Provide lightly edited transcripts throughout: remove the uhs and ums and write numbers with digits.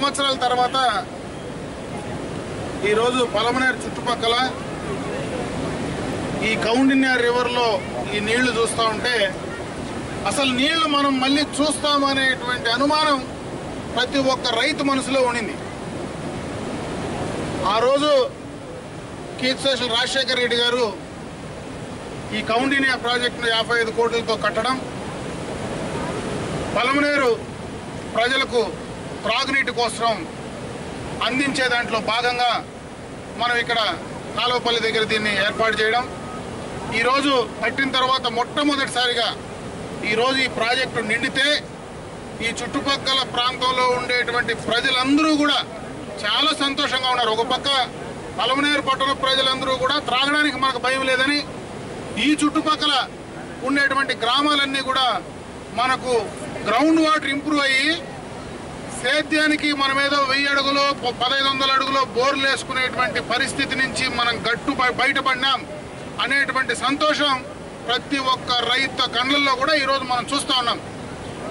సంవత్సరాల తర్వాత ఈరోజు పలమనేరు చుట్టుపక్కల ఈ కౌండిన్య రివర్లో ఈ నీళ్లు చూస్తూ ఉంటే అసలు నీళ్లు మనం మళ్ళీ చూస్తామనేటువంటి అనుమానం ప్రతి ఒక్క రైతు మనసులో ఉండింది. ఆ రోజు కీర్తిశేషులు రాజశేఖర రెడ్డి గారు ఈ కౌండిన్య ప్రాజెక్టును 55 కోట్లతో కట్టడం, పలమనేరు ప్రజలకు త్రాగునీటి కోసం అందించే దాంట్లో భాగంగా మనం ఇక్కడ కాలువపల్లి దగ్గర దీన్ని ఏర్పాటు చేయడం, ఈరోజు కట్టిన తర్వాత మొట్టమొదటిసారిగా ఈరోజు ఈ ప్రాజెక్టు నిండితే ఈ చుట్టుపక్కల ప్రాంతంలో ఉండేటువంటి ప్రజలందరూ కూడా చాలా సంతోషంగా ఉన్నారు. ఒక పక్క పలమనేరు పట్టణ ప్రజలందరూ కూడా త్రాగడానికి మనకు భయం లేదని, ఈ చుట్టుపక్కల ఉండేటువంటి గ్రామాలన్నీ కూడా మనకు గ్రౌండ్ వాటర్ ఇంప్రూవ్ అయ్యి సేద్యానికి మనం ఏదో 1000 అడుగులో 1500 అడుగులో బోర్లు వేసుకునేటువంటి పరిస్థితి నుంచి మనం బయటపడినాం అనేటువంటి సంతోషం ప్రతి ఒక్క రైతు కళ్ళల్లో కూడా ఈరోజు మనం చూస్తూ ఉన్నాం.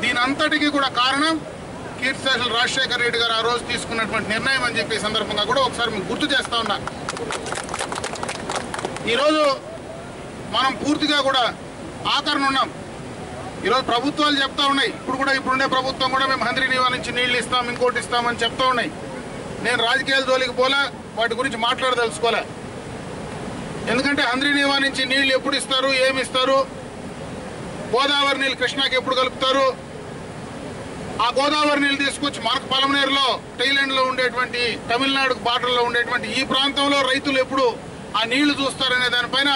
దీని అంతటికీ కూడా కారణం కీర్తిశేషులు రాజశేఖర రెడ్డి గారు ఆ రోజు తీసుకున్నటువంటి నిర్ణయం అని చెప్పి సందర్భంగా కూడా ఒకసారి మీకు గుర్తు చేస్తూ ఉన్నా. ఈరోజు మనం పూర్తిగా కూడా ఆఖరణ ఉన్నాం. ఈరోజు ప్రభుత్వాలు చెప్తా ఉన్నాయి, ఇప్పుడుండే ప్రభుత్వం కూడా మేము హంద్రీ నీవా నుంచి నీళ్లు ఇస్తాం, ఇంకోటి ఇస్తామని చెప్తా ఉన్నాయి. నేను రాజకీయాల జోలికి పోలే, వాటి గురించి మాట్లాడదలుచుకోలే. ఎందుకంటే హంద్రీ నీవా నుంచి నీళ్లు ఎప్పుడు ఇస్తారు, ఏమి ఇస్తారు, గోదావరి నీళ్ళు కృష్ణాకి ఎప్పుడు కలుపుతారు, ఆ గోదావరి నీళ్ళు తీసుకొచ్చి మనకు పలమనేరులో టైలాండ్లో ఉండేటువంటి తమిళనాడు బార్డర్లో ఉండేటువంటి ఈ ప్రాంతంలో రైతులు ఎప్పుడు ఆ నీళ్లు చూస్తారనే దానిపైన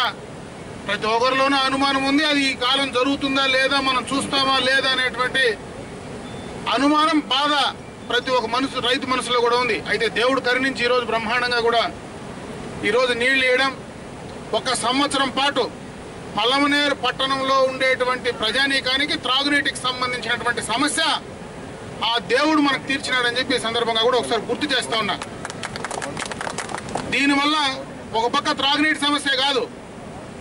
ప్రతి ఒక్కరిలోనూ అనుమానం ఉంది. అది ఈ కాలం జరుగుతుందా లేదా, మనం చూస్తామా లేదా అనేటువంటి అనుమానం, బాధ ప్రతి ఒక్క రైతు మనసులో కూడా ఉంది. అయితే దేవుడు కరుణించి ఈరోజు బ్రహ్మాండంగా కూడా ఈరోజు నీళ్లు వేయడం, 1 సంవత్సరం పాటు పలమనేరు పట్టణంలో ఉండేటువంటి ప్రజానీకానికి త్రాగునీటికి సంబంధించినటువంటి సమస్య ఆ దేవుడు మనకు తీర్చినాడని చెప్పి సందర్భంగా కూడా ఒకసారి గుర్తు చేస్తా ఉన్నా. దీనివల్ల ఒక పక్క త్రాగునీటి సమస్య కాదు,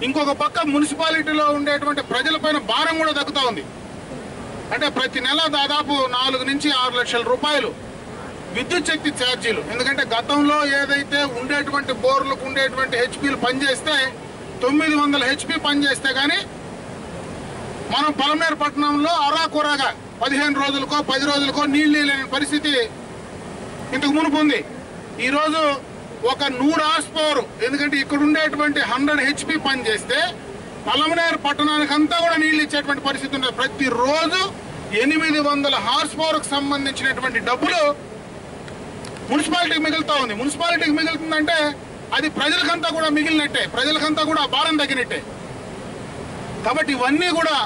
ఇంకొక పక్క మున్సిపాలిటీలో ఉండేటువంటి ప్రజలపైన భారం కూడా తగ్గుతూ ఉంది. అంటే ప్రతి నెల దాదాపు 4 నుంచి 6 లక్షల రూపాయలు విద్యుత్ శక్తి ఛార్జీలు. ఎందుకంటే గతంలో ఏదైతే ఉండేటువంటి బోర్లకు ఉండేటువంటి హెచ్పీలు పనిచేస్తే 900 హెచ్పీ పనిచేస్తే కానీ మనం పలమనేరు పట్టణంలో అరాకొరాగా 15 రోజులకో 10 రోజులకో నీళ్ళు లేని పరిస్థితి ఇంతకు మునుపు ఉంది. ఈరోజు ఒక 100 హార్స్ పవర్, ఎందుకంటే ఇక్కడ ఉండేటువంటి 100 హెచ్పీ పనిచేస్తే పలమనేరు పట్టణానికి అంతా కూడా నీళ్ళు ఇచ్చేటువంటి పరిస్థితి ఉంది. ప్రతిరోజు 800 హార్స్ పవర్కు సంబంధించినటువంటి డబ్బులు మున్సిపాలిటీకి మిగులుతూ ఉంది. మున్సిపాలిటీకి మిగులుతుందంటే అది ప్రజలకంతా కూడా మిగిలినట్టే, ప్రజలకంతా కూడా భారం తగ్గినట్టే. కాబట్టి ఇవన్నీ కూడా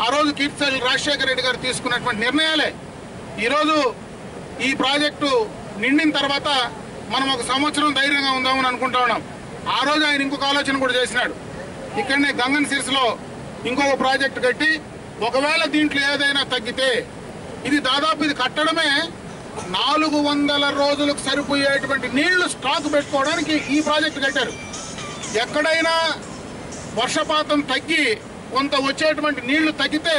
ఆ రోజు కీర్తిశేషులు రాజశేఖర రెడ్డి గారు తీసుకున్నటువంటి నిర్ణయాలే. ఈరోజు ఈ ప్రాజెక్టు నిండిన తర్వాత మనం 1 సంవత్సరం ధైర్యంగా ఉందామని అనుకుంటా ఉన్నాం. ఆ రోజు ఆయన ఇంకొక ఆలోచన కూడా చేసినాడు. ఇక్కడనే గంగన్ సిరిసిలో ఇంకొక ప్రాజెక్టు కట్టి ఒకవేళ దీంట్లో ఏదైనా తగ్గితే ఇది దాదాపు ఇది కట్టడమే 400 రోజులకు సరిపోయేటువంటి నీళ్లు స్టాక్ పెట్టుకోవడానికి ఈ ప్రాజెక్టు కట్టారు. ఎక్కడైనా వర్షపాతం తగ్గి కొంత వచ్చేటువంటి నీళ్లు తగ్గితే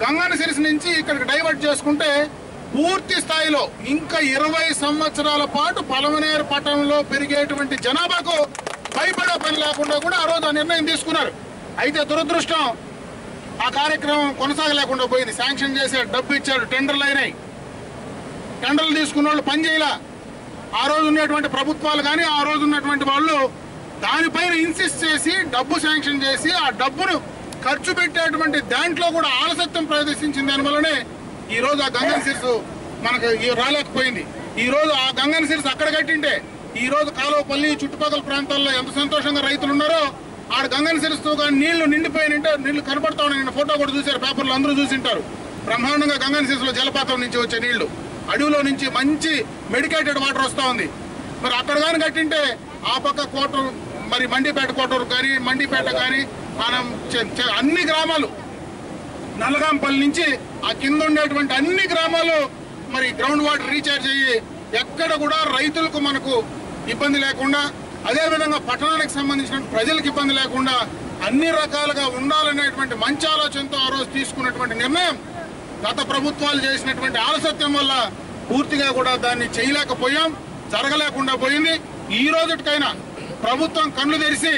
గంగన్ సిరిసి నుంచి ఇక్కడికి డైవర్ట్ చేసుకుంటే పూర్తి స్థాయిలో ఇంకా 20 సంవత్సరాల పాటు పలమనేరు పట్టణంలో పెరిగేటువంటి జనాభాకు భయపడే పని లేకుండా కూడా ఆ రోజు ఆ నిర్ణయం తీసుకున్నారు. అయితే దురదృష్టం ఆ కార్యక్రమం కొనసాగలేకుండా పోయింది. శాంక్షన్ చేసే డబ్బు ఇచ్చాడు, టెండర్లు అయినాయి, టెండర్లు తీసుకున్న వాళ్ళు పని చేయలే. ఆ రోజు ఉన్నటువంటి ప్రభుత్వాలు కానీ ఆ రోజు ఉన్నటువంటి వాళ్ళు దానిపైన ఇన్సిస్ట్ చేసి డబ్బు శాంక్షన్ చేసి ఆ డబ్బును ఖర్చు పెట్టేటువంటి దాంట్లో కూడా ఆలస్యం ప్రదర్శించిన దానివల్లనే ఈరోజు ఆ గంగన్ సిరిసు మనకు రాలేకపోయింది. ఈరోజు ఆ గంగన్ సిరిసు అక్కడ కట్టింటే ఈరోజు కాలువపల్లి చుట్టుపక్కల ప్రాంతాల్లో ఎంత సంతోషంగా రైతులు ఉన్నారో ఆడ గంగన్ సిరిసుతో కానీ నీళ్లు నిండిపోయినంటే నీళ్లు కనపడతా ఉన్నాయి. నిన్న ఫోటో కూడా చూశారు, పేపర్లో అందరూ చూసింటారు. బ్రహ్మాండంగా గంగన్ సిరిసులో జలపాతం నుంచి వచ్చే నీళ్లు, అడవిలో నుంచి మంచి మెడికేటెడ్ వాటర్ వస్తూ ఉంది. మరి అక్కడ కానీ కట్టింటే ఆ పక్క కోటూరు, మరి మండిపేట కోటూరు కానీ మండిపేట కానీ మనం అన్ని గ్రామాలు నల్లగాంపల్లి నుంచి ఆ కింద ఉండేటువంటి అన్ని గ్రామాలు మరి గ్రౌండ్ వాటర్ రీఛార్జ్ అయ్యి ఎక్కడ కూడా రైతులకు మనకు ఇబ్బంది లేకుండా, అదేవిధంగా పట్టణానికి సంబంధించిన ప్రజలకు ఇబ్బంది లేకుండా అన్ని రకాలుగా ఉండాలనేటువంటి మంచి ఆలోచనతో ఆ రోజు తీసుకున్నటువంటి నిర్ణయం గత ప్రభుత్వాలు చేసినటువంటి ఆలస్యం వల్ల పూర్తిగా కూడా దాన్ని చేయలేకపోయాం, జరగలేకుండా పోయింది. ఈ రోజుకైనా ప్రభుత్వం కళ్ళు తెరిచి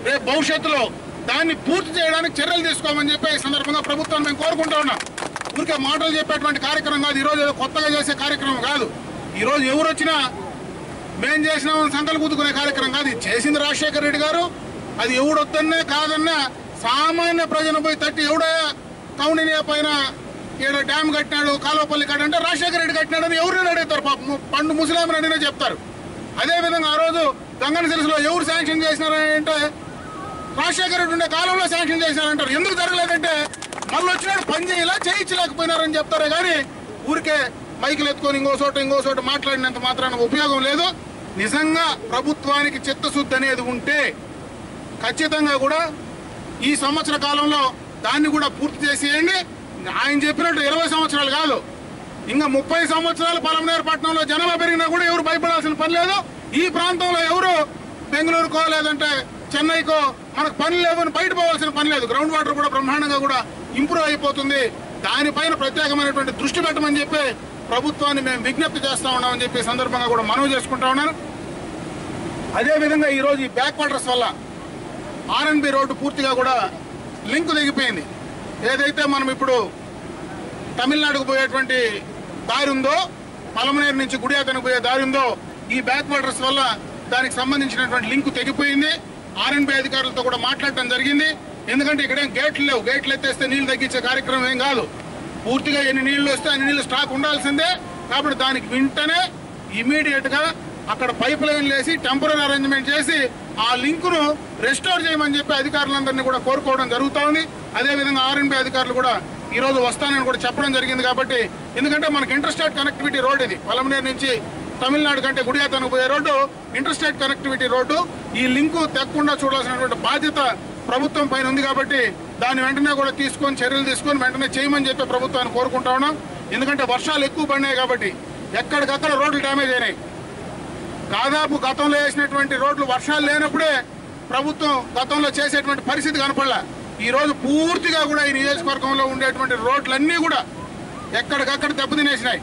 రేపు భవిష్యత్తులో దాన్ని పూర్తి చేయడానికి చర్యలు తీసుకోమని చెప్పి ఈ సందర్భంగా ప్రభుత్వం మేము కోరుకుంటా ఉన్నాం. ఊరికే మాటలు చెప్పేటువంటి కార్యక్రమం కాదు, ఈరోజు ఏదో కొత్తగా చేసే కార్యక్రమం కాదు. ఈరోజు ఎవరు వచ్చినా మేం చేసినామని సంకల్ప గుద్దుకునే కార్యక్రమం కాదు. ఇది చేసింది రాజశేఖర రెడ్డి గారు. అది ఎవడొద్దన్నా కాదన్నా సామాన్య ప్రజలను పోయి తట్టి ఎవడో కౌండినియా పైన ఏదో డ్యామ్ కట్టినాడు, కాలువపల్లి కట్టాడంటే రాజశేఖర రెడ్డి కట్టినాడని ఎవరిని అడుగుతారు? పండు ముసలాం రెడ్డినే చెప్తారు. అదేవిధంగా ఆ రోజు గంగన సిరిసిలో ఎవరు శాంక్షన్ చేసినారంటే రాజశేఖర రెడ్డి ఉండే కాలంలో శాంక్షన్ చేసినారంటారు. ఎందుకు జరగలేదంటే మళ్ళీ వచ్చినాడు పని చేయించలేకపోయినారని చెప్తారే కానీ ఊరికే మైకులు ఎత్తుకొని ఇంకో చోట మాట్లాడినంత మాత్రాన ఉపయోగం లేదు. నిజంగా ప్రభుత్వానికి చిత్తశుద్ధి అనేది ఉంటే ఖచ్చితంగా కూడా ఈ సంవత్సర కాలంలో దాన్ని కూడా పూర్తి చేసేయండి. ఆయన చెప్పినట్టు 20 సంవత్సరాలు కాదు, ఇంకా 30 సంవత్సరాలు పలమనేరు పట్టణంలో జనాభా పెరిగినా కూడా ఎవరు భయపడాల్సిన పని లేదు. ఈ ప్రాంతంలో ఎవరు బెంగళూరుకో లేదంటే చెన్నైకో మనకు పని లేవని బయట పోవాల్సిన పని లేదు. గ్రౌండ్ వాటర్ కూడా బ్రహ్మాండంగా కూడా ఇంప్రూవ్ అయిపోతుంది. దానిపైన ప్రత్యేకమైనటువంటి దృష్టి పెట్టమని చెప్పి ప్రభుత్వాన్ని మేము విజ్ఞప్తి చేస్తా ఉన్నామని చెప్పి సందర్భంగా కూడా మనవి చేసుకుంటా ఉన్నాను. అదేవిధంగా ఈరోజు ఈ బ్యాక్ వాటర్స్ వల్ల ఆర్ఎన్బి రోడ్డు పూర్తిగా కూడా లింక్ దిగిపోయింది. ఏదైతే మనం ఇప్పుడు తమిళనాడుకు పోయేటువంటి దారి ఉందో, పలమనేరు నుంచి గుడియాతనికి పోయే దారి ఉందో, ఈ బ్యాక్ వాటర్స్ వల్ల దానికి సంబంధించినటువంటి లింక్ తెగిపోయింది. ఆర్ఎన్బి అధికారులతో కూడా మాట్లాడటం జరిగింది. ఎందుకంటే ఇక్కడేం గేట్లు లేవు, గేట్లు ఎత్తేస్తే నీళ్లు తగ్గించే కార్యక్రమం ఏం కాదు. పూర్తిగా ఎన్ని నీళ్లు వస్తే అన్ని నీళ్లు స్టాక్ ఉండాల్సిందే. కాబట్టి దానికి వెంటనే ఇమీడియట్ గా అక్కడ పైప్ లైన్లు వేసి టెంపరీ అరేంజ్మెంట్ చేసి ఆ లింకును రెస్టోర్ చేయమని చెప్పి అధికారులందరినీ కూడా కోరుకోవడం జరుగుతూ ఉంది. అదేవిధంగా ఆర్ఎన్బి అధికారులు కూడా ఈ రోజు వస్తానని కూడా చెప్పడం జరిగింది. కాబట్టి ఎందుకంటే మనకి ఇంటర్స్టేట్ కనెక్టివిటీ రోడ్ ఇది, పలమనేరు నుంచి తమిళనాడు కంటే గుడియాతనికి పోయే రోడ్డు ఇంటర్స్టేట్ కనెక్టివిటీ రోడ్డు. ఈ లింకు తెక్కకుండా చూడాల్సినటువంటి బాధ్యత ప్రభుత్వం పైన ఉంది. కాబట్టి దాన్ని వెంటనే కూడా చర్యలు తీసుకొని వెంటనే చేయమని చెప్పి ప్రభుత్వాన్ని కోరుకుంటా ఉన్నాం. ఎందుకంటే వర్షాలు ఎక్కువ పడినాయి కాబట్టి ఎక్కడికక్కడ రోడ్లు డ్యామేజ్ అయినాయి. దాదాపు గతంలో వేసినటువంటి రోడ్లు వర్షాలు లేనప్పుడే ప్రభుత్వం గతంలో చేసేటువంటి పరిస్థితి కనపడలే. ఈ రోజు పూర్తిగా కూడా ఈ నియోజకవర్గంలో ఉండేటువంటి రోడ్లన్నీ కూడా ఎక్కడికక్కడ దెబ్బతినేసినాయి.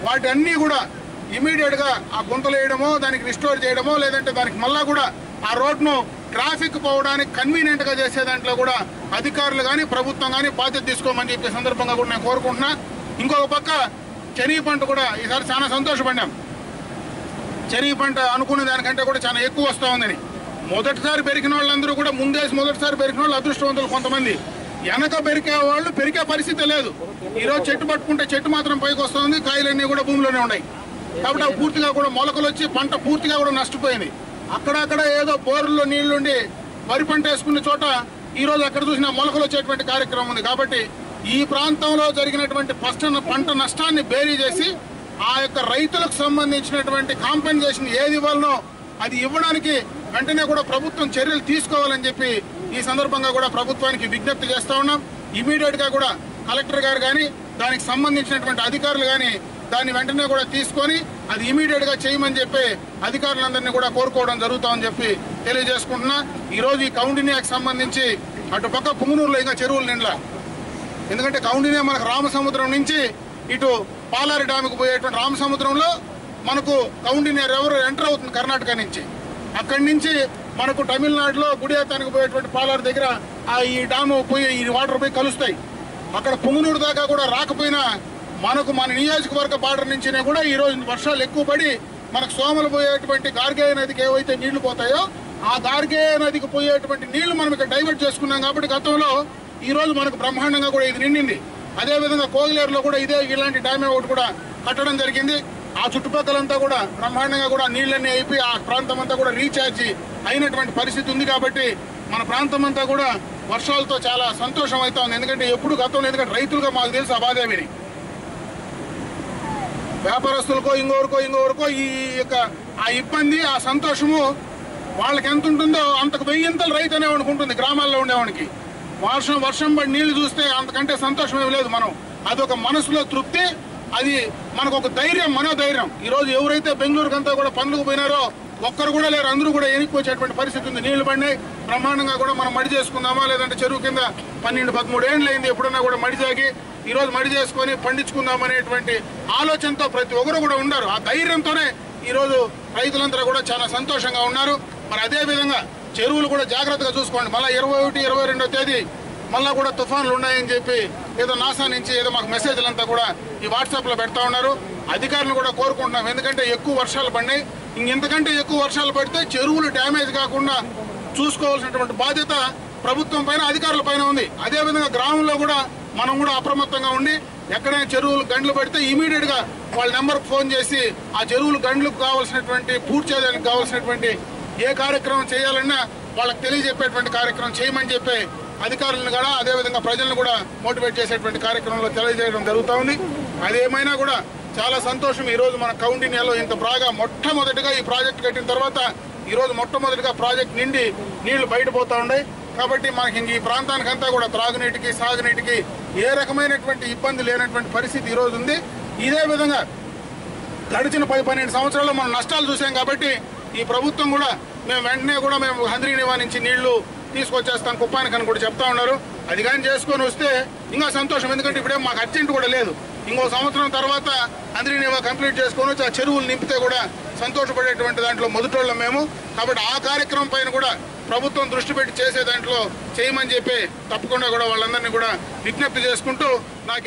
వాటి అన్నీ కూడా ఇమీడియట్ గా ఆ గుంతలు వేయడమో, దానికి రిస్టోర్ చేయడమో, లేదంటే దానికి మళ్ళా కూడా ఆ రోడ్ను ట్రాఫిక్ పోవడానికి కన్వీనియంట్ గా చేసే దాంట్లో కూడా అధికారులు కానీ ప్రభుత్వం కానీ బాధ్యత తీసుకోమని చెప్పే సందర్భంగా కూడా నేను కోరుకుంటున్నా. ఇంకొక పక్క చెనిగి పంట కూడా ఈసారి చాలా సంతోషపడ్డాం. చెనిగి పంట అనుకున్న దానికంటే కూడా చాలా ఎక్కువ వస్తూ ఉందని. మొదటిసారి పెరిగిన వాళ్ళందరూ కూడా మొదటిసారి పెరిగిన వాళ్ళు అదృష్టవంతులు. కొంతమంది వెనక పెరిగే వాళ్ళు పెరిగే పరిస్థితి లేదు. ఈరోజు చెట్టు పట్టుకుంటే చెట్టు మాత్రం పైకి వస్తుంది, కాయలన్నీ కూడా భూమిలోనే ఉన్నాయి. కాబట్టి అవి పూర్తిగా కూడా మొలకలు వచ్చి పంట పూర్తిగా కూడా నష్టపోయింది. అక్కడక్కడ ఏదో బోర్లలో నీళ్లుండి వరి పంట వేసుకున్న చోట ఈ రోజు ఎక్కడ చూసినా మొలకలు వచ్చేటువంటి కార్యక్రమం ఉంది. కాబట్టి ఈ ప్రాంతంలో జరిగినటువంటి పంట నష్టాన్ని బేరీ చేసి ఆ యొక్క రైతులకు సంబంధించినటువంటి కాంపెన్సేషన్ ఏది ఇవ్వాలనో అది ఇవ్వడానికి వెంటనే కూడా ప్రభుత్వం చర్యలు తీసుకోవాలని చెప్పి ఈ సందర్భంగా కూడా ప్రభుత్వానికి విజ్ఞప్తి చేస్తా ఉన్నాం. ఇమీడియట్ గా కూడా కలెక్టర్ గారు కానీ దానికి సంబంధించినటువంటి అధికారులు కానీ దాన్ని వెంటనే కూడా తీసుకొని అది ఇమీడియట్ గా చేయమని చెప్పి అధికారులందరినీ కూడా కోరుకోవడం జరుగుతామని చెప్పి తెలియజేసుకుంటున్నా. ఈ రోజు ఈ కౌండినియాకి సంబంధించి అటుపక్క పుంగనూరులో ఇంకా చెరువులు నిండ్ల. ఎందుకంటే కౌండినియా మనకు రామసముద్రం నుంచి ఇటు పాలారి డ్యాముకు పోయేటువంటి రామసముద్రంలో మనకు కౌండినియా రివర్ ఎంటర్ అవుతుంది కర్ణాటక నుంచి. అక్కడి నుంచి మనకు తమిళనాడులో గుడియాతానికి పోయేటువంటి పాలారి దగ్గర ఈ డ్యాము పోయి ఈ వాటర్ పోయి కలుస్తాయి. అక్కడ పుంగనూరు దాకా కూడా రాకపోయినా మనకు మన నియోజకవర్గ బార్డర్ నుంచినే కూడా ఈ రోజు వర్షాలు ఎక్కువ పడి మనకు సోమలు పోయేటువంటి గార్గేయ నదికి ఏవైతే నీళ్లు పోతాయో ఆ గార్గేయ నదికి పోయేటువంటి నీళ్లు మనం ఇక్కడ డైవర్ట్ చేసుకున్నాం. కాబట్టి గతంలో ఈ రోజు మనకు బ్రహ్మాండంగా కూడా ఇది నిండింది. అదేవిధంగా కోగిలేరులో కూడా ఇలాంటి డ్యామే ఒకటి కూడా కట్టడం జరిగింది. ఆ చుట్టుపక్కలంతా కూడా బ్రహ్మాండంగా కూడా నీళ్ళన్నీ అయిపోయి ఆ ప్రాంతం అంతా కూడా రీఛార్జ్ అయినటువంటి పరిస్థితి ఉంది. కాబట్టి మన ప్రాంతం అంతా కూడా వర్షాలతో చాలా సంతోషం అవుతా ఉంది. ఎందుకంటే ఎప్పుడు గతంలో ఎందుకంటే రైతులుగా మాకు తెలుసు ఆ బాధేమిని, వ్యాపారస్తులకో ఇంకోరికో ఈ యొక్క ఆ ఇబ్బంది ఆ సంతోషము వాళ్ళకి ఎంత ఉంటుందో అంతకు 1000 రైతు అనేవాడికి ఉంటుంది. గ్రామాల్లో ఉండేవాడికి వర్షం పడి నీళ్లు చూస్తే అంతకంటే సంతోషం ఏమి లేదు. మనం అదొక మనసులో తృప్తి, అది మనకు ఒక ధైర్యం, మనోధైర్యం. ఈ రోజు ఎవరైతే బెంగళూరుకంతా కూడా పనులకు పోయినారో ఒక్కరు కూడా లేరు, అందరూ కూడా ఎనికిపోయేటువంటి పరిస్థితి ఉంది. నీళ్లు పడినాయి బ్రహ్మాండంగా కూడా మనం మడి చేసుకుందామా, లేదంటే చెరువు కింద 12-13 ఏళ్ళు అయింది ఎప్పుడన్నా కూడా మడి జాగి ఈరోజు మడి చేసుకొని పండించుకుందాం అనేటువంటి ఆలోచనతో ప్రతి ఒక్కరు కూడా ఉన్నారు. ఆ ధైర్యంతోనే ఈరోజు రైతులందరూ కూడా చాలా సంతోషంగా ఉన్నారు. మరి అదేవిధంగా చెరువులు కూడా జాగ్రత్తగా చూసుకోండి. మళ్ళీ 21, 22వ తేదీ మళ్ళీ కూడా తుఫాన్లు ఉన్నాయని చెప్పి ఏదో నాసా నుంచి ఏదో మాకు మెసేజ్లంతా కూడా ఈ వాట్సాప్లో పెడతా ఉన్నారు. అధికారులు కూడా కోరుకుంటున్నాం, ఎందుకంటే ఎక్కువ వర్షాలు పడినాయి. ఇంతకంటే ఎక్కువ వర్షాలు పడితే చెరువులు డ్యామేజ్ కాకుండా చూసుకోవాల్సినటువంటి బాధ్యత ప్రభుత్వం పైన, అధికారుల పైన ఉంది. అదేవిధంగా గ్రామంలో కూడా మనం కూడా అప్రమత్తంగా ఉండి ఎక్కడైనా చెరువులు గండ్లు పడితే ఇమీడియట్గా వాళ్ళ నెంబర్కి ఫోన్ చేసి ఆ చెరువులు గండ్లకు కావాల్సినటువంటి పూర్తి చేయడానికి కావాల్సినటువంటి ఏ కార్యక్రమం చేయాలన్నా వాళ్ళకి తెలియజెప్పేటువంటి కార్యక్రమం చేయమని చెప్పి అధికారులను కూడా అదేవిధంగా ప్రజలను కూడా మోటివేట్ చేసేటువంటి కార్యక్రమంలో తెలియజేయడం జరుగుతూ ఉంది. అదేమైనా కూడా చాలా సంతోషం. ఈరోజు మన కౌండిన్యాలో ఇంత బాగా మొట్టమొదటిగా ఈ ప్రాజెక్ట్ కట్టిన తర్వాత ఈరోజు మొట్టమొదటిగా ప్రాజెక్ట్ నిండి నీళ్లు బయటపోతూ ఉన్నాయి. కాబట్టి మనకి ఈ ప్రాంతానికంతా కూడా త్రాగునీటికి సాగునీటికి ఏ రకమైనటువంటి ఇబ్బంది లేనటువంటి పరిస్థితి ఈరోజు ఉంది. ఇదే విధంగా గడిచిన 10-12 సంవత్సరాల్లో మనం నష్టాలు చూసాం. కాబట్టి ఈ ప్రభుత్వం కూడా మేము వెంటనే కూడా మేము హంద్రీనివా నుంచి నీళ్లు తీసుకొచ్చేస్తాం కుప్పానికి అని కూడా చెప్తా ఉన్నారు. అది కానీ చేసుకొని వస్తే ఇంకా సంతోషం, ఎందుకంటే ఇప్పుడే మాకు అర్జెంట్ కూడా లేదు. ఇంకో సంవత్సరం తర్వాత హంద్రీనివా కంప్లీట్ చేసుకొని వచ్చి ఆ చెరువులు నింపితే కూడా సంతోషపడేటువంటి దాంట్లో మొదటోళ్ళం మేము. కాబట్టి ఆ కార్యక్రమం పైన కూడా ప్రభుత్వం దృష్టి పెట్టి చేసే దాంట్లో చేయమని చెప్పి తప్పకుండా కూడా వాళ్ళందరినీ కూడా విజ్ఞప్తి చేసుకుంటూ నాకు